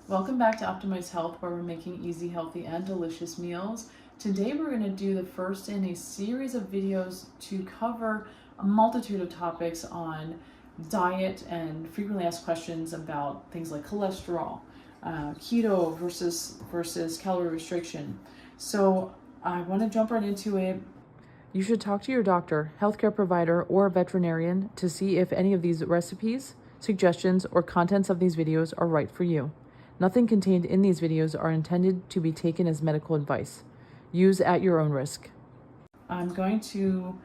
Welcome back to Optimize Health, where we're making easy, healthy, and delicious meals. Today we're going to do the first in a series of videos to cover a multitude of topics on diet and frequently asked questions about things like cholesterol, keto versus calorie restriction. So I want to jump right into it. You should talk to your doctor, healthcare provider, or veterinarian to see if any of these recipes, suggestions, or contents of these videos are right for you. Nothing contained in these videos are intended to be taken as medical advice. Use at your own risk. I'm going to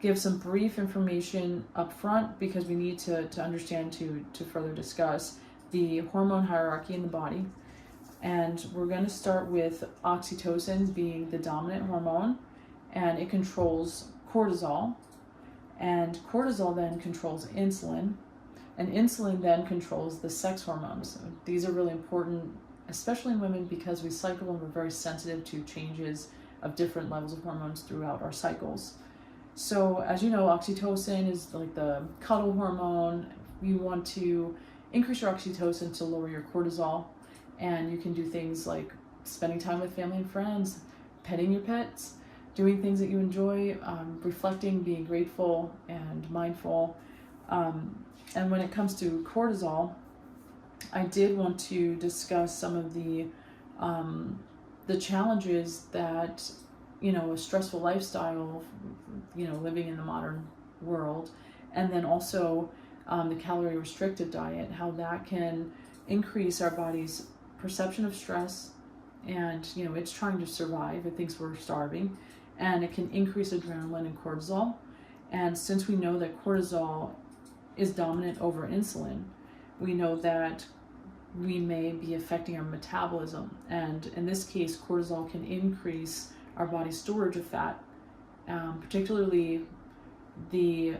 give some brief information up front because we need to understand to further discuss the hormone hierarchy in the body. And we're going to start with oxytocin being the dominant hormone, and it controls cortisol, and cortisol then controls insulin, and insulin then controls the sex hormones. These are really important, especially in women, because we cycle and we're very sensitive to changes of different levels of hormones throughout our cycles. So as you know, oxytocin is like the cuddle hormone. You want to increase your oxytocin to lower your cortisol, and you can do things like spending time with family and friends, petting your pets, doing things that you enjoy, reflecting, being grateful and mindful. And when it comes to cortisol, I did want to discuss some of the challenges that, a stressful lifestyle, living in the modern world, and then also the calorie restrictive diet, how that can increase our body's perception of stress, and it's trying to survive. It thinks we're starving, and it can increase adrenaline and cortisol. And since we know that cortisol is dominant over insulin, we know that we may be affecting our metabolism. And in this case, cortisol can increase our body's storage of fat, particularly the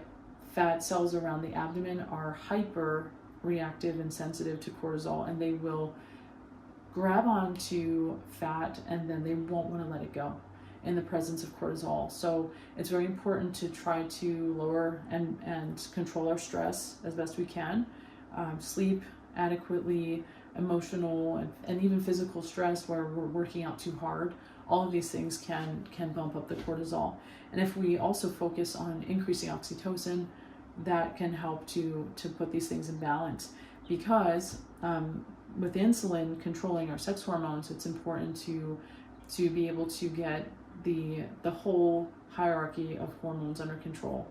fat cells around the abdomen are hyper reactive and sensitive to cortisol, and they will grab onto fat and then they won't want to let it go in the presence of cortisol. So it's very important to try to lower and control our stress as best we can. Sleep adequately, emotional and even physical stress where we're working out too hard. All of these things can bump up the cortisol. And if we also focus on increasing oxytocin, that can help to put these things in balance. Because with insulin controlling our sex hormones, it's important to be able to get the whole hierarchy of hormones under control.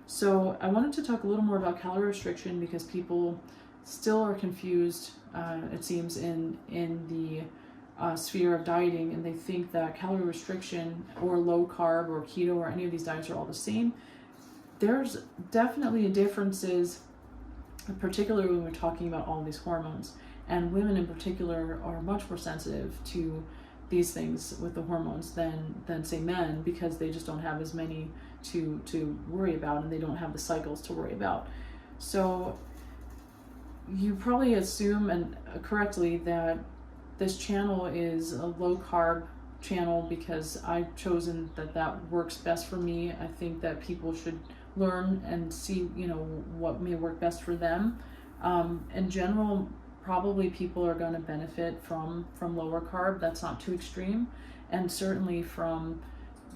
So I wanted to talk a little more about calorie restriction because people still are confused, it seems, in the sphere of dieting, and they think that calorie restriction or low carb or keto or any of these diets are all the same. There's definitely differences, particularly when we're talking about all these hormones, and women in particular are much more sensitive to these things with the hormones than say men, because they just don't have as many to worry about, and they don't have the cycles to worry about. So you probably assume, and correctly, that this channel is a low carb channel because I've chosen that works best for me. I think that people should learn and see what may work best for them. In general, probably people are going to benefit from lower carb. That's not too extreme, and certainly from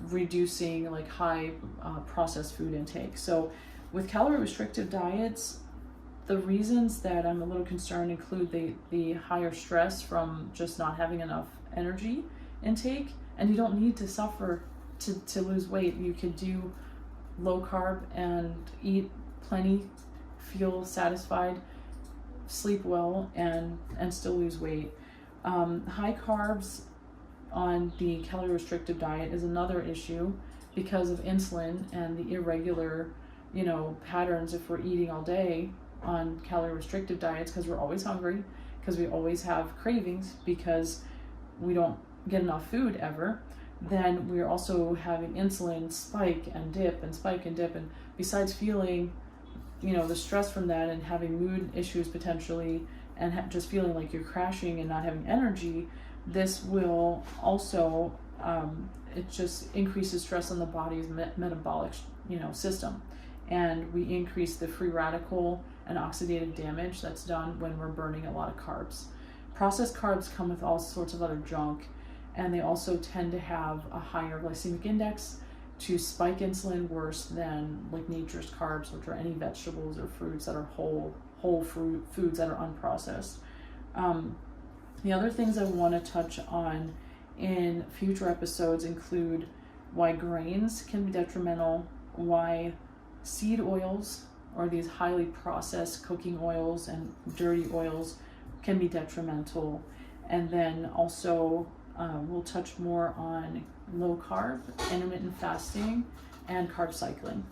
reducing like high processed food intake. So with calorie restrictive diets, the reasons that I'm a little concerned include the higher stress from just not having enough energy intake, and you don't need to suffer to lose weight. You could do low carb and eat plenty, feel satisfied, sleep well, and still lose weight. High carbs on the calorie restrictive diet is another issue because of insulin and the irregular patterns if we're eating all day on calorie restrictive diets, because we're always hungry, because we always have cravings, because we don't get enough food ever. Then we're also having insulin spike and dip and spike and dip, and besides feeling the stress from that and having mood issues potentially, and just feeling like you're crashing and not having energy, this will also it just increases stress on the body's metabolic system, and we increase the free radical and oxidative damage that's done when we're burning a lot of carbs. processed carbs come with all sorts of other junk, and they also tend to have a higher glycemic index to spike insulin worse than like nature's carbs, which are any vegetables or fruits that are whole foods that are unprocessed. The other things I want to touch on in future episodes include why grains can be detrimental, why seed oils or these highly processed cooking oils and dirty oils can be detrimental, and then also we'll touch more on low carb, intermittent fasting, and carb cycling.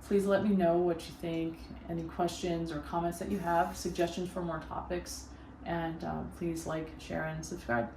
Please let me know what you think, any questions or comments that you have, suggestions for more topics, and please like, share, and subscribe.